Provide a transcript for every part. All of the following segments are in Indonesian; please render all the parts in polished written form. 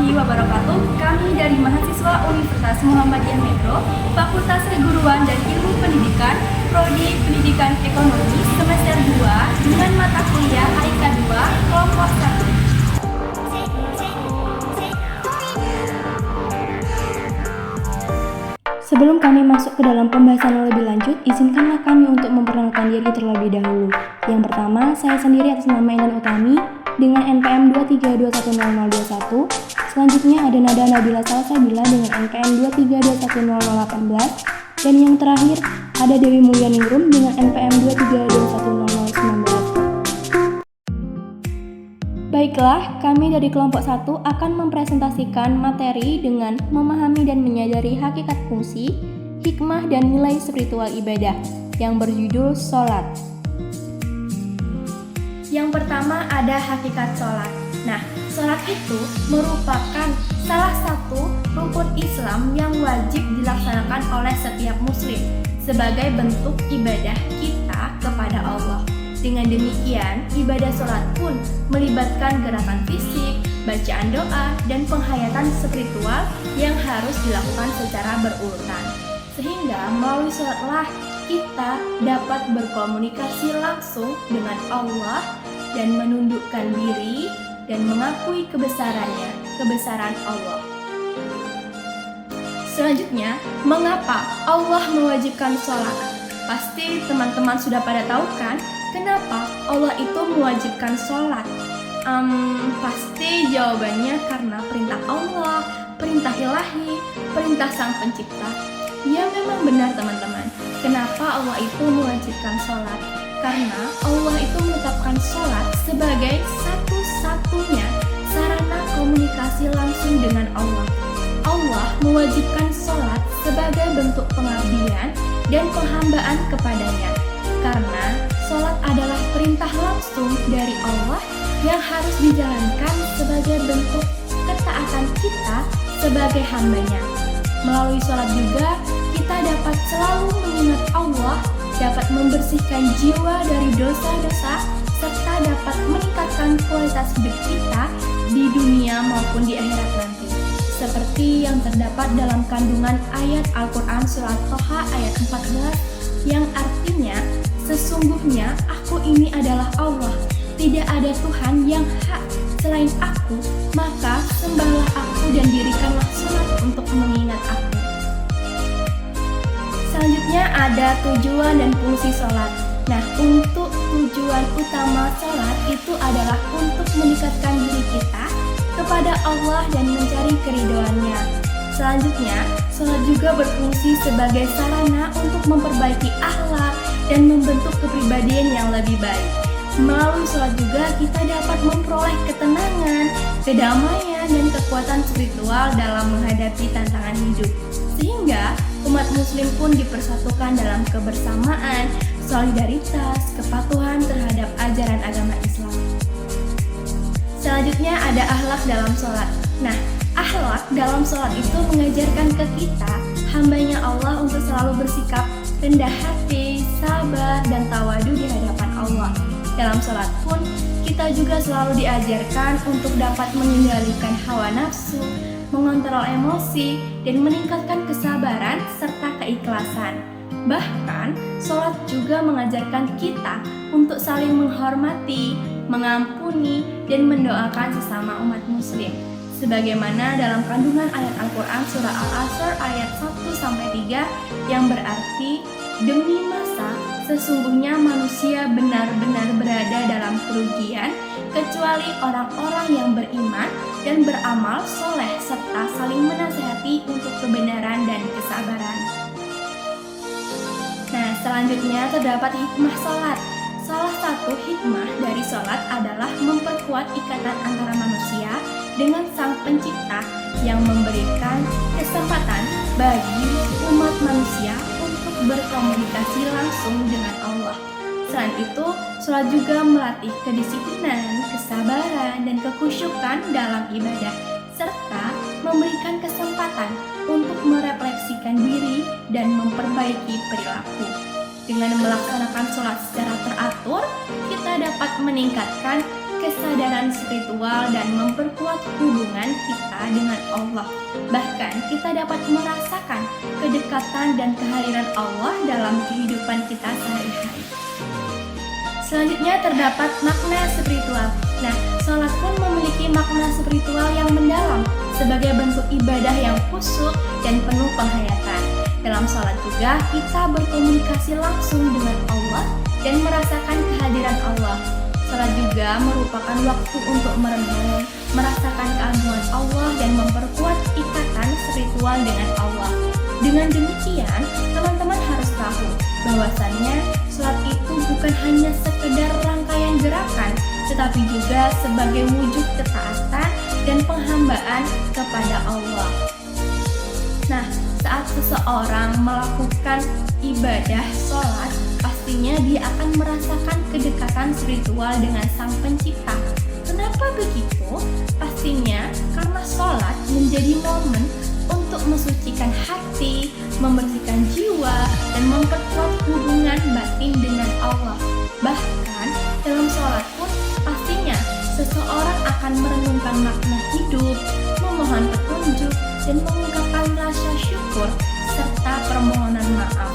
warahmatullahi wabarakatuh. Kami dari mahasiswa Universitas Muhammadiyah Metro, Fakultas Keguruan dan Ilmu Pendidikan, Prodi Pendidikan Ekonomi semester 2 dengan mata kuliah IK 2 kelompok 1. Sebelum kami masuk ke dalam pembahasan yang lebih lanjut, izinkanlah kami untuk memperkenalkan diri terlebih dahulu. Yang pertama, saya sendiri atas nama Intan Utami dengan NPM 232100021. Selanjutnya ada Nada Nabila Salsabila dengan NPM 2321018. Dan yang terakhir ada Dewi Mulyaningrum dengan NPM 2321019. Baiklah, kami dari kelompok 1 akan mempresentasikan materi dengan memahami dan menyadari hakikat fungsi, hikmah dan nilai spiritual ibadah yang berjudul sholat. Yang pertama ada hakikat sholat. Nah, sholat itu merupakan salah satu rukun Islam yang wajib dilaksanakan oleh setiap muslim sebagai bentuk ibadah kita kepada Allah. Dengan demikian, ibadah sholat pun melibatkan gerakan fisik, bacaan doa, dan penghayatan spiritual yang harus dilakukan secara berurutan. Sehingga melalui sholatlah kita dapat berkomunikasi langsung dengan Allah dan menundukkan diri dan mengakui kebesaran Allah. Selanjutnya, mengapa Allah mewajibkan sholat? Pasti teman-teman sudah pada tahu kan? Kenapa Allah itu mewajibkan sholat? Pasti jawabannya karena perintah Allah, perintah ilahi, perintah sang pencipta. Ya memang benar teman-teman. Kenapa Allah itu mewajibkan sholat? Karena Allah itu menetapkan sholat sebagai satu-satunya sarana komunikasi langsung dengan Allah. Allah mewajibkan sholat sebagai bentuk pengabdian dan penghambaan kepadanya. Karena sholat adalah perintah langsung dari Allah yang harus dijalankan sebagai bentuk ketaatan kita sebagai hambanya. Melalui sholat juga kita dapat selalu mengingat Allah, dapat membersihkan jiwa dari dosa-dosa, serta dapat meningkatkan kualitas hidup kita di dunia maupun di akhirat nanti. Seperti yang terdapat dalam kandungan ayat Al-Quran surat Toha ayat 14 yang artinya, sesungguhnya aku ini adalah Allah, tidak ada Tuhan yang hak selain aku, maka sembahlah aku dan dirikanlah sholat untuk mengingat aku. Selanjutnya ada tujuan dan fungsi sholat. Nah, untuk tujuan utama sholat itu adalah untuk meningkatkan diri kita kepada Allah dan mencari keridhoannya. Selanjutnya, sholat juga berfungsi sebagai sarana untuk memperbaiki akhlak dan membentuk kepribadian yang lebih baik. Melalui sholat juga kita dapat memperoleh ketenangan, kedamaian, dan kekuatan spiritual dalam menghadapi tantangan hidup. Sehingga umat muslim pun dipersatukan dalam kebersamaan, solidaritas, kepatuhan terhadap ajaran agama Islam. Selanjutnya ada akhlak dalam sholat. Nah, akhlak dalam sholat itu mengajarkan ke kita, hambanya Allah untuk selalu bersikap rendah hati, sabar, dan tawadu di hadapan Allah. Dalam sholat pun, kita juga selalu diajarkan untuk dapat mengendalikan hawa nafsu, mengontrol emosi, dan meningkatkan kesabaran serta keikhlasan. Bahkan, sholat juga mengajarkan kita untuk saling menghormati, mengampuni, dan mendoakan sesama umat muslim. Sebagaimana dalam kandungan ayat Al-Quran surah Al-Asr ayat 1-3 yang berarti, demi masa sesungguhnya manusia benar-benar berada dalam kerugian kecuali orang-orang yang beriman dan beramal soleh serta saling menasihati untuk kebenaran dan kesabaran. Nah, selanjutnya terdapat hikmah sholat. Salah satu hikmah dari sholat adalah memperkuat ikatan antara manusia dengan sang pencipta yang memberikan kesempatan bagi umat manusia untuk berkomunikasi langsung dengan Allah. Selain itu, sholat juga melatih kedisiplinan, kesabaran, dan kekhusyukan dalam ibadah, serta memberikan kesempatan untuk merefleksikan diri dan memperbaiki perilaku. Dengan melaksanakan sholat secara teratur, kita dapat meningkatkan kesadaran spiritual dan memperkuat hubungan kita dengan Allah. Bahkan kita dapat merasakan kedekatan dan kehadiran Allah dalam kehidupan kita sehari-hari. Selanjutnya terdapat makna spiritual. Nah, sholat pun memiliki makna spiritual yang mendalam sebagai bentuk ibadah yang khusyuk dan penuh penghayatan. Dalam sholat juga kita berkomunikasi langsung dengan Allah dan merasakan kehadiran Allah. Sholat juga merupakan waktu untuk merenung, merasakan keagungan Allah dan memperkuat ikatan spiritual dengan Allah. Dengan demikian, teman-teman harus tahu bahwasannya sholat itu bukan hanya sekedar rangkaian gerakan, tetapi juga sebagai wujud ketaatan dan penghambaan kepada Allah. Nah, saat seseorang melakukan ibadah sholat, pastinya dia akan merasakan kedekatan spiritual dengan Sang Pencipta. Kenapa begitu? Pastinya karena sholat menjadi momen untuk mensucikan hati, membersihkan jiwa, dan memperkuat hubungan batin dengan Allah. Bahkan dalam sholat pun pastinya seseorang akan merenungkan makna hidup, memohon petunjuk, dan mengungkapkan rasa syukur serta permohonan maaf.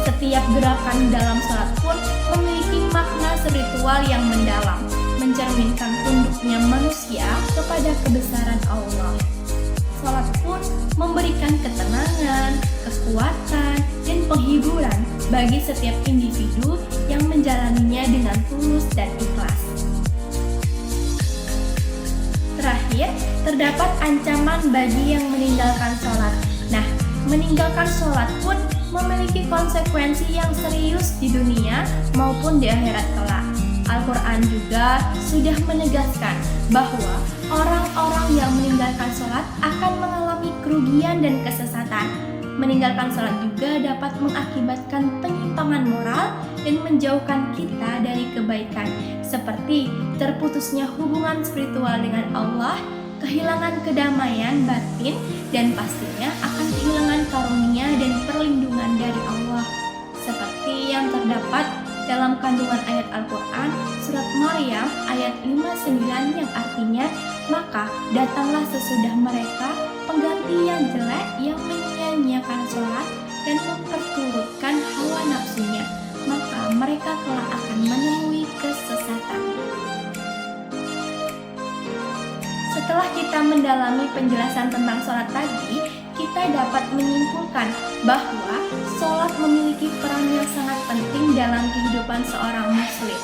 Setiap gerakan dalam sholat pun memiliki makna spiritual yang mendalam, mencerminkan tunduknya manusia kepada kebesaran Allah. Sholat pun memberikan ketenangan, kekuatan, dan penghiburan bagi setiap individu yang menjalaninya dengan tulus dan ikhlas. Terakhir, terdapat ancaman bagi yang meninggalkan sholat. Nah, meninggalkan sholat pun memiliki konsekuensi yang serius di dunia maupun di akhirat kelak. Al-Quran juga sudah menegaskan bahwa orang-orang yang meninggalkan sholat akan mengalami kerugian dan kesesatan. Meninggalkan sholat juga dapat mengakibatkan penyimpangan moral dan menjauhkan kita dari kebaikan, seperti terputusnya hubungan spiritual dengan Allah, kehilangan kedamaian batin, dan pastinya akan kehilangan karunia dan perlindungan dari Allah. Seperti yang terdapat dalam kandungan ayat Al-Quran surat Maryam ayat 59 yang artinya, maka datanglah sesudah mereka pengganti yang jelek yang menyia-nyiakan sholat dan memperturutkan hawa nafsunya, maka mereka kelak akan menemui kesesatan. Setelah kita mendalami penjelasan tentang sholat tadi, kita dapat menyimpulkan bahwa sholat memiliki peran yang sangat penting dalam kehidupan seorang muslim.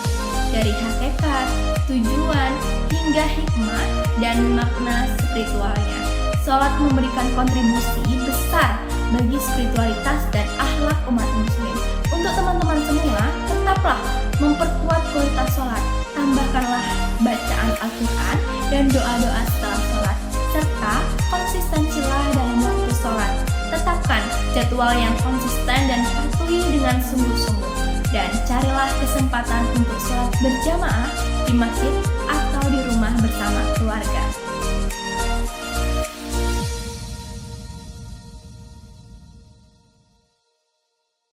Dari hakikat, tujuan, hingga hikmah dan makna spiritualnya, sholat memberikan kontribusi besar bagi spiritualitas dan akhlak umat muslim. Untuk teman-teman semua, tetaplah memperkuat kualitas sholat, tambahkanlah bacaan Al-Quran dan doa-doa setelah sholat, serta konsistensilah dalam waktu sholat. Tetapkan jadwal yang konsisten dan patuhi dengan sungguh-sungguh, dan carilah kesempatan untuk sholat berjamaah di masjid atau di rumah bersama keluarga.